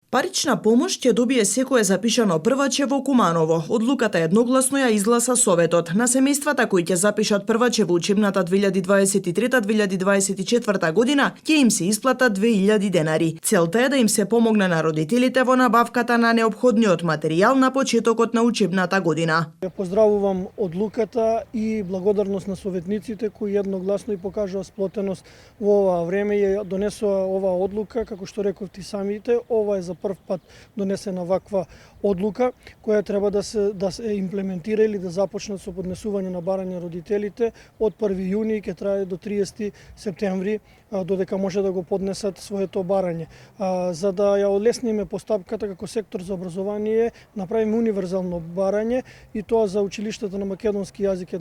Парична помош ќе добие секое запишано прваче во Куманово. Одлуката едногласно ја изгласа Советот. На семејствата кои ќе запишат прваче во учебната 2023-2024 година ќе им се исплатат 2000 денари. Целта е да им се помогне на родителите во набавката на неопходниот материјал на почетокот на учебната година. Ја поздравувам одлуката и благодарност на советниците кои едногласно и покажаа сплотеност во ова време и ја донесоа оваа одлука, како што рековте самите, ова е за прв пат донесена ваква одлука која треба да се имплементира или да започне со поднесување на барања родителите од 1 јуни ќе трае до 30 септември додека може да го поднесат своето барање. За да ја олесниме постапката како сектор за образование, направиме универзално барање и тоа за училиштата на македонски јазик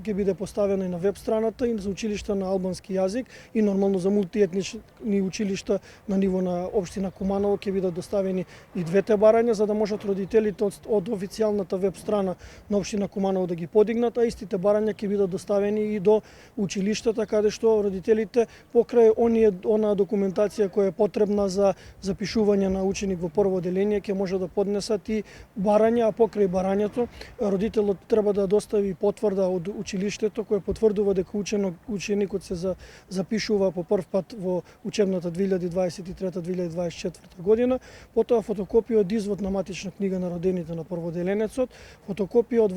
ќе биде поставено и на веб страната и за училишта на албански јазик и нормално за мултиетнични училишта на ниво на општина Куманово ќе бидат доставени и двете барања за да можат родителите од официјалната веб страна на општина Куманово да ги подигнат, а истите барања ќе бидат доставени и до училиштата каде што родителите покрај онаа документација која е потребна за запишување на ученик во прво оделение ќе може да поднесат и барања, а покрај барањето родителот треба да достави потврда од училиштето која потврдува дека ученикот се запишува по прв пат во учебната 2023-2024 година, потоа фотокопија од извод на матична книга на родените на прводеленецот, фотокопија од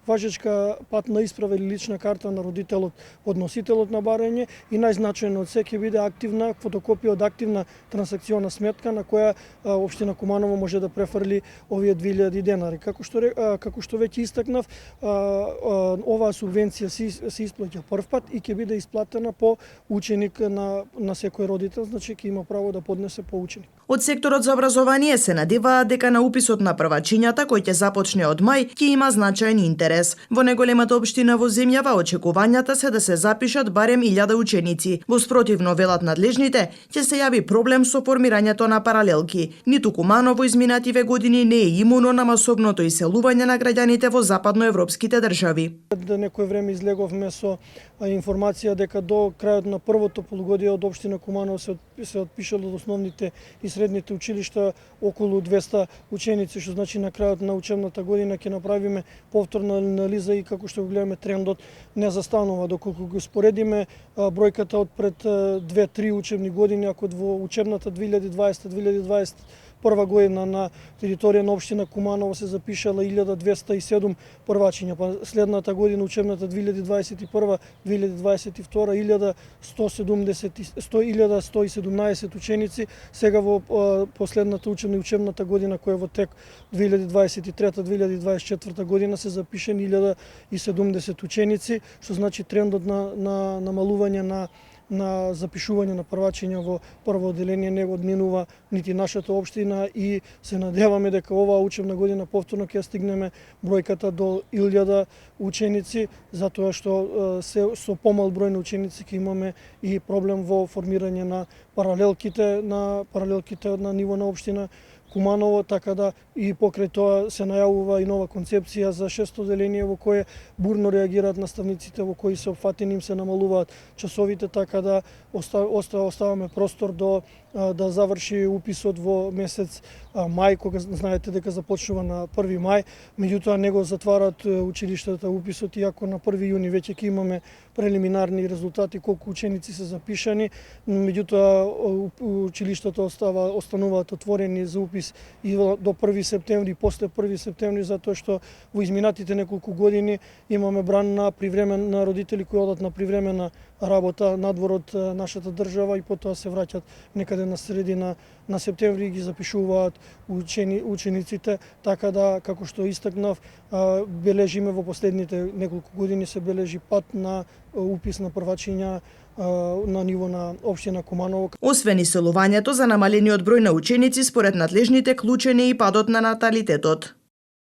важечка патна исправа или лична карта на родителот подносителот на барање и најзначајно од се ќе биде активна фотокопија од активна трансакциона сметка на која општина Куманово може да префрли овие 2000 денари. Како што веќе истакнав, оваа субвенција се исплаќа прв пат и ќе биде исплатена по ученик на секој родител, значи ќе има право да поднесе по ученик. Од секторот за образование се надеваат дека на уписот на првачињата кој ќе започне од мај ќе има значаен интерес. Во неголемата општина во земјава очекувањата се да се запишат барем 1000 ученици. Во спротивно, велат надлежните, ќе се јави проблем со формирањето на паралелки. Ниту Куманово изминативе години не е имуно на масовното иселување на граѓаните во западноевропските држави. Некој време излеговме со информација дека до крајот на првото полугодие од општина Куманово се отпишало од основните и средните училишта околу 200 ученици, што значи на крајот на учебната година ќе направиме повторна анализа и како што го гледаме трендот не застанува. Доколку го споредиме бројката од пред 2-3 учебни години, ако во учебната 2020-2021 година на територија на општина Куманово се запишала 1207 првачиња, па следната година учебната 2021-2022 1117 ученици, сега во последната учебната година која во тек 2023-2024 година се запишени 1070 ученици, што значи трендот на намалување на запишување на првачиња во прво оделение не го одминува нити нашата општина и се надеваме дека оваа учебна година повторно ќе стигнеме бројката до 1000 ученици, затоа што со помал број на ученици ќе имаме и проблем во формирање на паралелките на ниво на општина Куманово, така да и покрај тоа се најавува и нова концепција за 6 оделение во кое бурно реагираат наставниците, во кои се опфатени им се намалуваат часовите, така да оставаме простор да заврши уписот во месец мај, кога знаете дека започнува на 1 мај, меѓутоа не го затварат училиштата уписот, иако на 1 јуни веќе ќе имаме прелиминарни резултати колку ученици се запишани, меѓутоа училиштата остануваат отворени за упис и до 1 септември, после 1 септември, затоа што во изминатите неколку години имаме бран на родители кои одат на привремена работа надвор од нашата држава и потоа се враќат некаде на средина на септември и ги запишуваат учениците, така да, како што истакнав, бележиме во последните неколку години се бележи пат на упис на првачиња на ниво на општина Куманово. Освен иселувањето, за намалениот број на ученици, според надлежните, клучен е и падот на наталитетот.